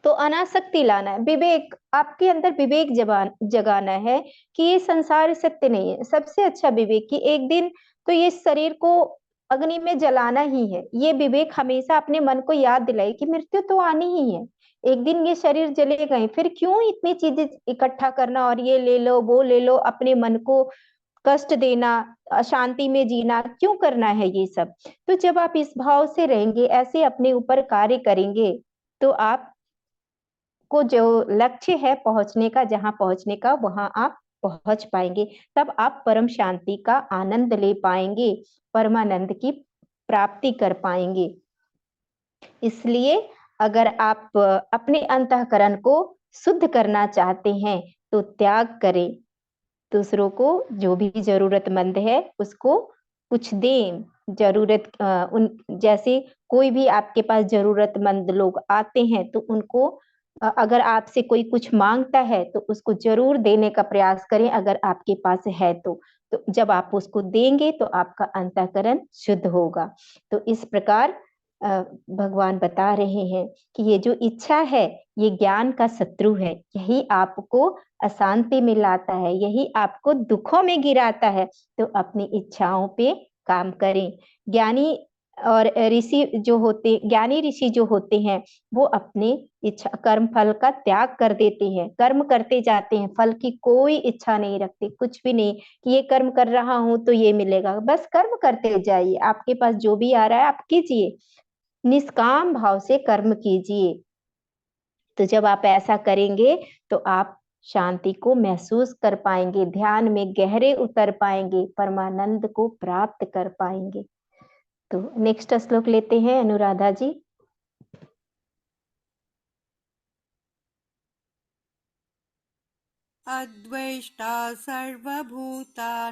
तो अनासक्ति लाना है, विवेक, आपके अंदर विवेक जगाना है कि ये संसार सत्य नहीं है। सबसे अच्छा विवेक कि एक दिन तो ये शरीर को अग्नि में जलाना ही है। ये विवेक हमेशा अपने मन को याद दिलाए कि मृत्यु तो आनी ही है, एक दिन ये शरीर जलेगा ही, फिर क्यों इतनी चीजें इकट्ठा करना और ये ले लो वो ले लो, अपने मन को कष्ट देना, अशांति में जीना, क्यों करना है ये सब। तो जब आप इस भाव से रहेंगे, ऐसे अपने ऊपर कार्य करेंगे, तो आप को जो लक्ष्य है पहुंचने का, जहां पहुंचने का, वहां आप पहुंच पाएंगे। तब आप परम शांति का आनंद ले पाएंगे, परमानंद की प्राप्ति कर पाएंगे। इसलिए अगर आप अपने अंतःकरण को शुद्ध करना चाहते हैं तो त्याग करें, दूसरों को जो भी जरूरतमंद है उसको कुछ दें। जरूरत उन जैसे कोई भी आपके पास जरूरतमंद लोग आते हैं तो उनको अगर आपसे कोई कुछ मांगता है तो उसको जरूर देने का प्रयास करें, अगर आपके पास है तो जब आप उसको देंगे तो आपका अंतःकरण शुद्ध होगा। तो इस प्रकार भगवान बता रहे हैं कि ये जो इच्छा है ये ज्ञान का शत्रु है, यही आपको अशांति में लाता है, यही आपको दुखों में गिराता है। तो अपनी इच्छाओं पे काम करें। ज्ञानी और ऋषि जो होते, ज्ञानी ऋषि जो होते हैं वो अपने इच्छा कर्म फल का त्याग कर देते हैं, कर्म करते जाते हैं, फल की कोई इच्छा नहीं रखते, कुछ भी नहीं कि ये कर्म कर रहा हूं तो ये मिलेगा, बस कर्म करते जाइए, आपके पास जो भी आ रहा है आप कीजिए, निष्काम भाव से कर्म कीजिए। तो जब आप ऐसा करेंगे तो आप शांति को महसूस कर पाएंगे, ध्यान में गहरे उतर पाएंगे, परमानंद को प्राप्त कर पाएंगे। तो नेक्स्ट श्लोक लेते हैं अनुराधा जी। अद्वेष्टा सर्वभूतानां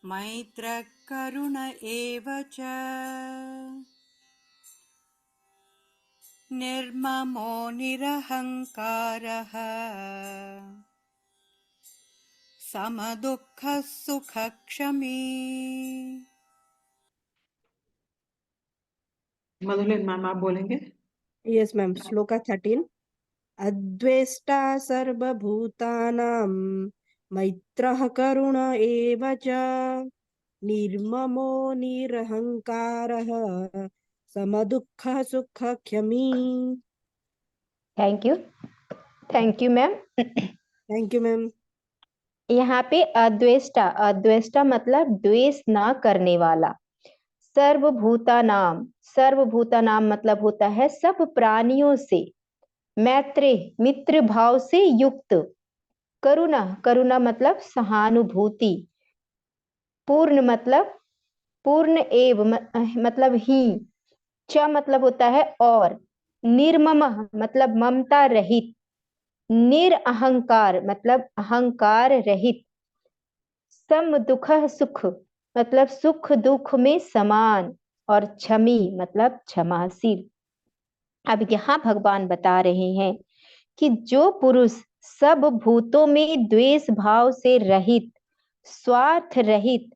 मैत्रः करुण एव च निर्ममो निरहङ्कारः समदुःखः सुखक्षमी। मधुलिन मैम आप बोलेंगे? Yes ma'am. श्लोका 13। अद्वेष्टा सर्वभूतानां मैत्रः करुण एव च निर्ममो निरहङ्कारः समदुःखः सुखक्षमी। Thank you ma'am. Thank you ma'am. यहाँ पे अद्वेष्टा, अद्वेष्टा मतलब द्वेष ना करने वाला। सर्वभूता नाम, सर्वभूता नाम मतलब होता है सब प्राणियों से, मैत्री मित्र भाव से युक्त, करुणा, करुणा मतलब सहानुभूति, पूर्ण मतलब पूर्ण एव मतलब ही, च मतलब होता है और, निर्मम मतलब ममता रहित, निरअहंकार मतलब अहंकार रहित, सम दुख सुख मतलब सुख दुख में समान, और क्षमी मतलब क्षमाशील। अब यहाँ भगवान बता रहे हैं कि जो पुरुष सब भूतों में द्वेष भाव से रहित, स्वार्थ रहित,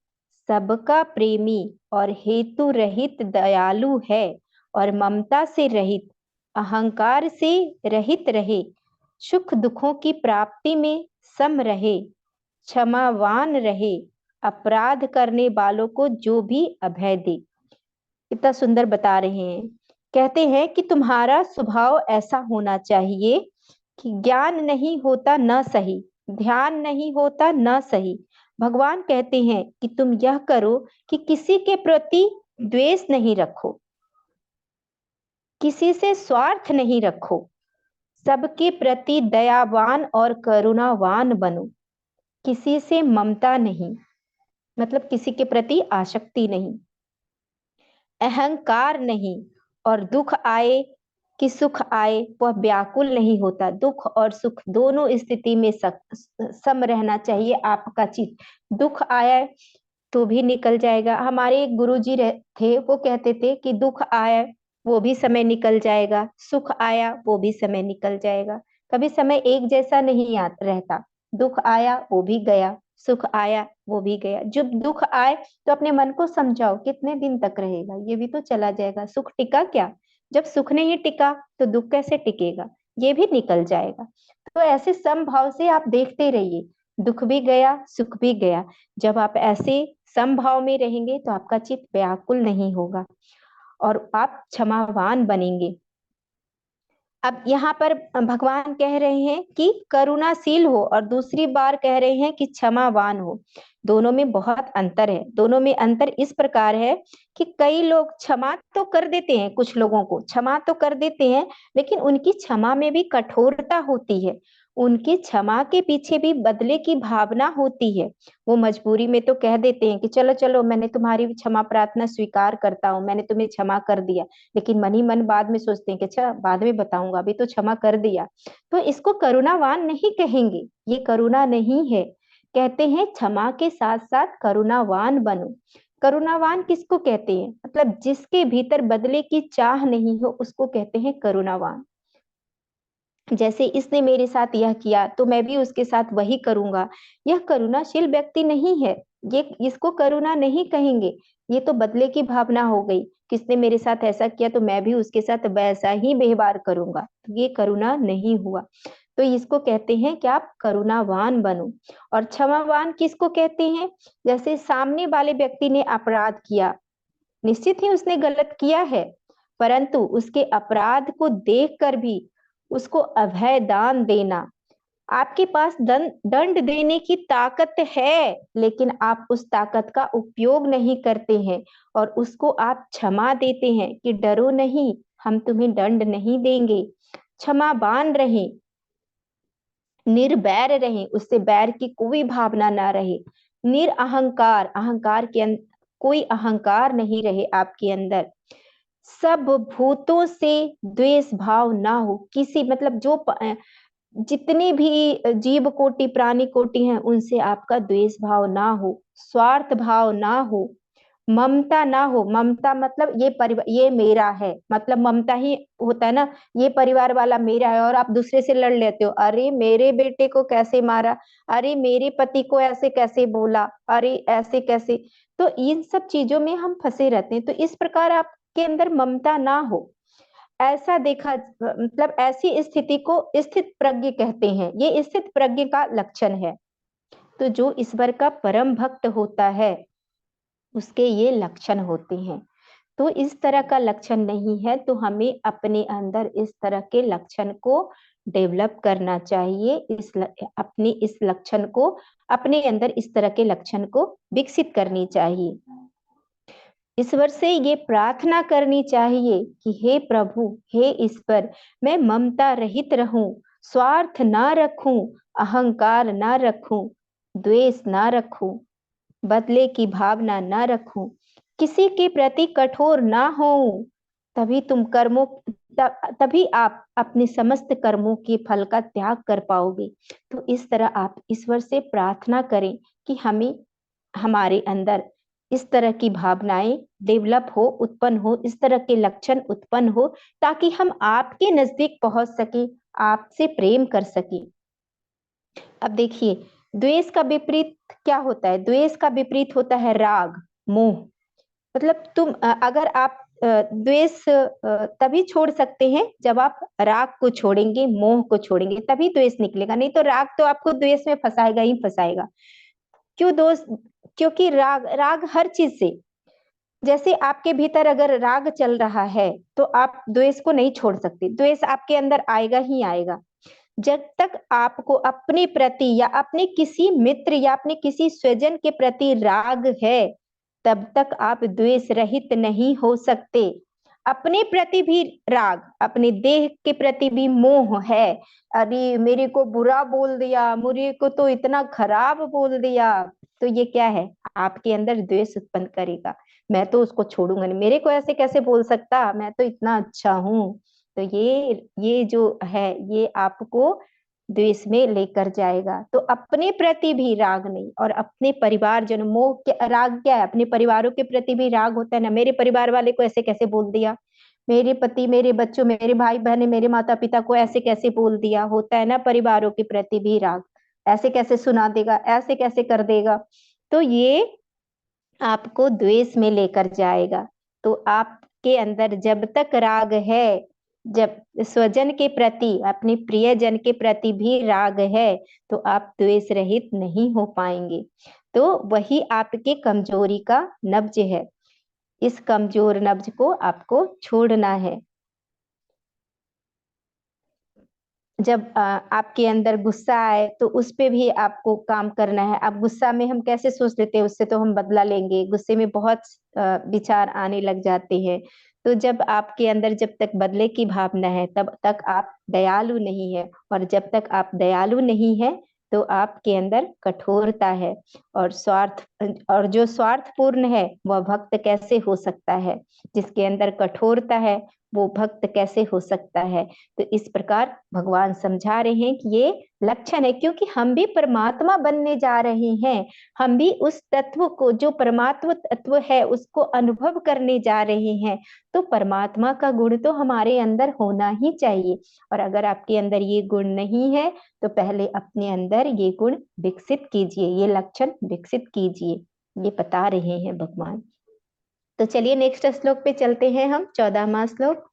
सबका प्रेमी और हेतु रहित दयालु है और ममता से रहित, अहंकार से रहित रहे, सुख दुखों की प्राप्ति में सम रहे, क्षमावान रहे, अपराध करने वालों को जो भी अभय दे। कितना सुंदर बता रहे हैं। कहते हैं कि तुम्हारा स्वभाव ऐसा होना चाहिए कि ज्ञान नहीं होता न सही, ध्यान नहीं होता न सही। भगवान कहते हैं कि तुम यह करो कि किसी के प्रति द्वेष नहीं रखो, किसी से स्वार्थ नहीं रखो, सबके प्रति दयावान और करुणावान बनो, किसी से ममता नहीं, मतलब किसी के प्रति आसक्ति नहीं, अहंकार नहीं, और दुख आए कि सुख आए वह व्याकुल नहीं होता। दुख और सुख दोनों स्थिति में सम रहना चाहिए आपका चित्त। दुख आया तो भी निकल जाएगा। हमारे एक गुरुजी थे, वो कहते थे कि दुख आया वो भी समय निकल जाएगा, सुख आया वो भी समय निकल जाएगा। कभी समय एक जैसा नहीं रहता। दुख आया वो भी गया, सुख आया वो भी गया। जब दुख आए तो अपने मन को समझाओ कितने दिन तक रहेगा, ये भी तो चला जाएगा। सुख टिका क्या? जब सुख नहीं टिका तो दुख कैसे टिकेगा? ये भी निकल जाएगा। तो ऐसे समभाव से आप देखते रहिए, दुख भी गया, सुख भी गया। जब आप ऐसे समभाव में रहेंगे तो आपका चित्त व्याकुल नहीं होगा और आप क्षमावान बनेंगे। अब यहाँ पर भगवान कह रहे हैं कि करुणाशील हो और दूसरी बार कह रहे हैं कि क्षमावान हो। दोनों में बहुत अंतर है। दोनों में अंतर इस प्रकार है कि कई लोग क्षमा तो कर देते हैं, कुछ लोगों को क्षमा तो कर देते हैं, लेकिन उनकी क्षमा में भी कठोरता होती है। उनकी क्षमा के पीछे भी बदले की भावना होती है। वो मजबूरी में तो कह देते हैं कि चलो चलो मैंने तुम्हारी क्षमा प्रार्थना स्वीकार करता हूँ, मैंने तुम्हें क्षमा कर दिया, लेकिन मन ही मन बाद में सोचते हैं कि अच्छा बाद में बताऊंगा, अभी तो क्षमा कर दिया। तो इसको करुणावान नहीं कहेंगे, ये करुणा नहीं है। कहते हैं क्षमा के साथ साथ करुणावान बनो। करुणावान किसको कहते हैं? मतलब जिसके भीतर बदले की चाह नहीं हो उसको कहते हैं करुणावान। जैसे इसने मेरे साथ यह किया तो मैं भी उसके साथ वही करूंगा, यह करुणाशील व्यक्ति नहीं है। ये इसको करुणा नहीं कहेंगे, ये तो बदले की भावना हो गई। किसने मेरे साथ ऐसा किया तो मैं भी उसके साथ वैसा ही व्यवहार करूंगा, तो ये करुणा नहीं हुआ। तो इसको कहते हैं कि आप करुणावान बनो। और क्षमावान किसको कहते हैं? जैसे सामने वाले व्यक्ति ने अपराध किया, निश्चित ही उसने गलत किया है, परंतु उसके अपराध को देखकर भी उसको अभय दान देना। आपके पास दंड देने की ताकत है, लेकिन आप उस ताकत का उपयोग नहीं करते हैं और उसको आप क्षमा देते हैं कि डरो नहीं, हम तुम्हें दंड नहीं देंगे। क्षमावान रहें, निर्वैर रहें, उससे बैर की कोई भावना ना रहे। निरअहंकार, अहंकार के कोई अहंकार नहीं रहे आपके अंदर। सब भूतों से द्वेष भाव ना हो। किसी मतलब जो जितने भी जीव कोटि प्राणी कोटि हैं उनसे आपका द्वेष भाव ना हो, स्वार्थ भाव ना हो, ममता ना हो। ममता मतलब ये परिवार ये मेरा है, मतलब ममता ही होता है ना, ये परिवार वाला मेरा है, और आप दूसरे से लड़ लेते हो, अरे मेरे बेटे को कैसे मारा, अरे मेरे पति को ऐसे कैसे बोला, अरे ऐसे कैसे। तो इन सब चीजों में हम फंसे रहते हैं। तो इस प्रकार आपके अंदर ममता ना हो, ऐसा देखा मतलब ऐसी स्थिति को स्थित प्रज्ञ कहते हैं। ये स्थित प्रज्ञ का लक्षण है। तो जो ईश्वर का परम भक्त होता है उसके ये लक्षण होते हैं। तो इस तरह का लक्षण नहीं है, तो हमें अपने अंदर इस तरह के लक्षण को डेवलप करना चाहिए। अपने इस लक्षण को अपने अंदर इस तरह के लक्षण को विकसित करनी चाहिए। ईश्वर से ये प्रार्थना करनी चाहिए कि हे प्रभु, हे ईश्वर, मैं ममता रहित रहूं, स्वार्थ ना रखूं, अहंकार ना रखूं, द्वेष ना रखूं, बदले की भावना ना रखूं, किसी के प्रति कठोर ना हो। तभी तभी आप अपने समस्त कर्मों के फल का त्याग कर पाओगे। तो इस तरह आप ईश्वर से प्रार्थना करें कि हमें हमारे अंदर इस तरह की भावनाएं डेवलप हो, उत्पन्न हो, इस तरह के लक्षण उत्पन्न हो, ताकि हम आपके नजदीक पहुंच सके, आपसे प्रेम कर सके। अब देखिए, द्वेष का विपरीत क्या होता है? द्वेष का विपरीत होता है राग, मोह। मतलब तुम अगर आप द्वेष तभी छोड़ सकते हैं जब आप राग को छोड़ेंगे, मोह को छोड़ेंगे, तभी द्वेष निकलेगा। नहीं तो राग तो आपको द्वेष में फंसाएगा ही फंसाएगा। क्यों दोस्त? क्योंकि राग राग हर चीज से, जैसे आपके भीतर अगर राग चल रहा है तो आप द्वेष को नहीं छोड़ सकते, द्वेष आपके अंदर आएगा ही आएगा। जब तक आपको अपने प्रति या अपने किसी मित्र या अपने किसी स्वजन के प्रति राग है, तब तक आप द्वेष रहित नहीं हो सकते। अपने प्रति भी राग, अपने देह के प्रति भी मोह है। अरे मेरे को बुरा बोल दिया, मेरे को तो इतना खराब बोल दिया, तो ये क्या है? आपके अंदर द्वेष उत्पन्न करेगा। मैं तो उसको छोड़ूंगा नहीं, मेरे को ऐसे कैसे बोल सकता, मैं तो इतना अच्छा हूँ। तो ये जो है ये आपको द्वेष में लेकर जाएगा। तो अपने प्रति भी राग नहीं, और अपने परिवारजन, मोह के राग क्या है? अपने परिवारों के प्रति भी राग होता है ना। मेरे परिवार वाले को ऐसे कैसे बोल दिया, मेरे पति, मेरे बच्चों, मेरे भाई बहन, मेरे माता पिता को ऐसे कैसे बोल दिया, होता है ना। परिवारों के प्रति भी राग, ऐसे कैसे सुना देगा, ऐसे कैसे कर देगा, तो ये आपको द्वेष में लेकर जाएगा। तो आपके अंदर जब तक राग है, जब स्वजन के प्रति, अपने प्रियजन के प्रति भी राग है, तो आप द्वेष रहित नहीं हो पाएंगे। तो वही आपके कमजोरी का नब्ज है। इस कमजोर नब्ज को आपको छोड़ना है। जब आपके अंदर गुस्सा आए तो उस पे भी आपको काम करना है। अब गुस्सा में हम कैसे सोच लेते हैं, उससे तो हम बदला लेंगे, गुस्से में बहुत विचार आने लग जाते हैं। तो जब आपके अंदर जब तक बदले की भावना है तब तक आप दयालु नहीं है, और जब तक आप दयालु नहीं है तो आपके अंदर कठोरता है। और जो स्वार्थपूर्ण है वह भक्त कैसे हो सकता है? जिसके अंदर कठोरता है वो भक्त कैसे हो सकता है? तो इस प्रकार भगवान समझा रहे हैं कि ये लक्षण है, क्योंकि हम भी परमात्मा बनने जा रहे हैं। हम भी उस तत्व को, जो परमात्मा तत्व है, उसको अनुभव करने जा रहे हैं। तो परमात्मा का गुण तो हमारे अंदर होना ही चाहिए। और अगर आपके अंदर ये गुण नहीं है तो पहले अपने अंदर ये गुण विकसित कीजिए, ये लक्षण विकसित कीजिए, ये बता रहे हैं भगवान। तो चलिए नेक्स्ट श्लोक पे चलते हैं हम, 14वां श्लोक।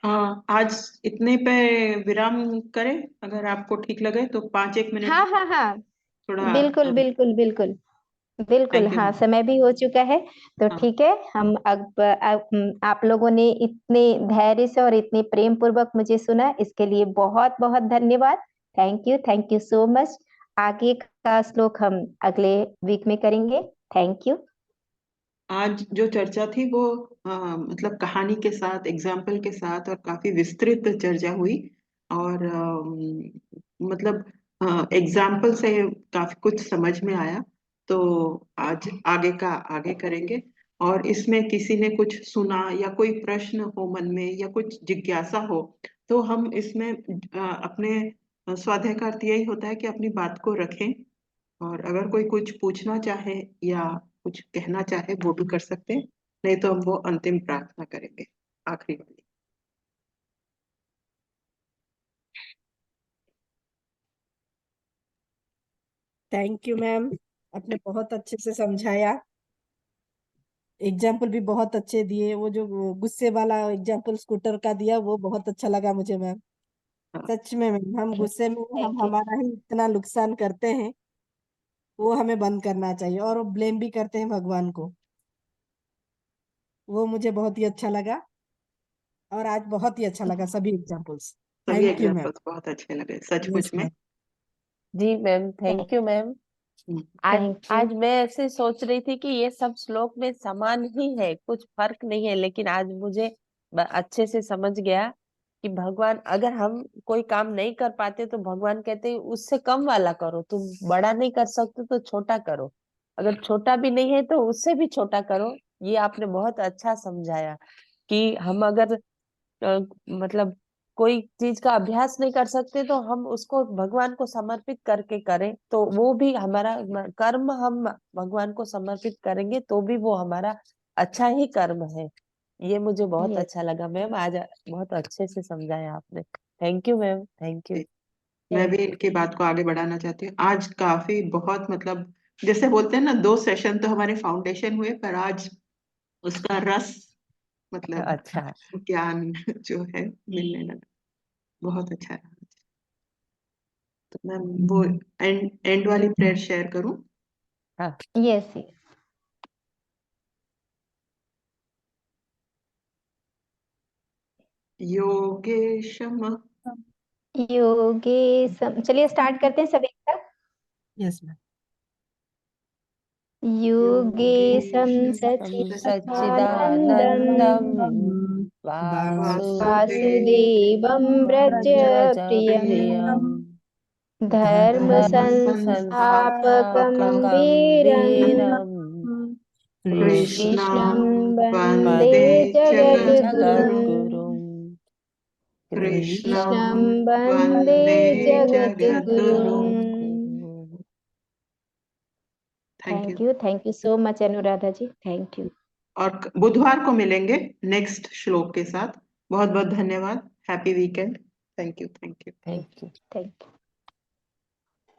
हाँ, आज इतने पे विराम करें, अगर आपको ठीक लगे तो 5-1 मिनट हाँ हाँ हाँ, थोड़ा। बिल्कुल बिल्कुल बिल्कुल बिल्कुल। थैंक यू हाँ, मैम। समय भी हो चुका है। तो हाँ, ठीक है, हम अब आप लोगों ने इतने धैर्य से और इतने प्रेम पूर्वक मुझे सुना, इसके लिए बहुत बहुत धन्यवाद। Thank you so much. आगे का श्लोक हम अगले वीक में करेंगे। Thank you. आज जो चर्चा थी वो मतलब कहानी के साथ, एग्जाम्पल के साथ, और काफी विस्तृत चर्चा हुई। और मतलब एग्जाम्पल से काफी कुछ समझ में आया। तो आज आगे का आगे करेंगे। और इसमें किसी ने कुछ सुना या कोई प्रश्न हो मन में या कुछ जिज्ञासा हो, तो हम इसमें अपने स्वाध्याय का अर्थ यही होता है कि अपनी बात को रखें। और अगर कोई कुछ पूछना चाहे या कुछ कहना चाहे वो भी कर सकते हैं, नहीं तो हम वो अंतिम प्रार्थना करेंगे, आखिरी वाली। थैंक यू मैम, आपने बहुत अच्छे से समझाया। एग्जाम्पल भी बहुत अच्छे दिए। वो जो गुस्से वाला एग्जाम्पल स्कूटर का दिया वो बहुत अच्छा लगा मुझे मैम। हाँ, सच में मैम, हम गुस्से में हम थैंक यू। हमारा ही इतना नुकसान करते हैं। वो हमें बंद करना चाहिए। और वो ब्लेम भी करते हैं भगवान को। वो मुझे बहुत ही अच्छा लगा। और आज बहुत ही अच्छा लगा सभी एग्जाम्पल्स। सभी थैंक यू मैम। एग्जाम्पल्स बहुत अच्छे लगे यस सचमुच में। मैम। जी मैम, थैंक यू मैम। हम्म, आज थैंक यू। आज मैं ऐसे सोच रही थी कि ये सब श्लोक में समान ही है, कुछ फर्क नहीं है, लेकिन आज मुझे अच्छे से समझ गया कि भगवान, अगर हम कोई काम नहीं कर पाते तो भगवान कहते हैं उससे कम वाला करो, तुम बड़ा नहीं कर सकते तो छोटा करो, अगर छोटा भी नहीं है तो उससे भी छोटा करो। ये आपने बहुत अच्छा समझाया कि हम अगर मतलब कोई चीज का अभ्यास नहीं कर सकते तो हम उसको भगवान को समर्पित करके करें, तो वो भी हमारा कर्म, हम भगवान को समर्पित करेंगे तो भी वो हमारा अच्छा ही कर्म है। ये मुझे बहुत यस, अच्छा लगा मैम, आज बहुत अच्छे से समझाया आपने। Thank you ma'am, thank you. मैं भी इनकी बात को आगे बढ़ाना चाहती हूँ। आज काफी बहुत मतलब जैसे बोलते हैं ना, 2 सेशन तो हमारे फाउंडेशन हुए, पर आज उसका रस मतलब अच्छा, ज्ञान जो है मिलने लगा। बहुत अच्छा रहा। तो मैं वो एंड वाली प्रेयर शेयर करूं। हाँ, यस यस। योगेशम योगेशम, चलिए स्टार्ट करते हैं सब एक साथ। Yes ma'am. योगेशम सच्चिदानंदम सच्चिदानन्दं वासुदेवं व्रजप्रियं धर्म संस्थापकं वीरं कृष्णं वन्दे जगद्गुरुं कृष्णं वन्दे जगद्गुरुं। Thank you. Thank you so much Anuradha ji, thank you. और बुधवार को मिलेंगे नेक्स्ट श्लोक के साथ। बहुत बहुत धन्यवाद। Happy weekend. Thank you. Thank you. Thank you.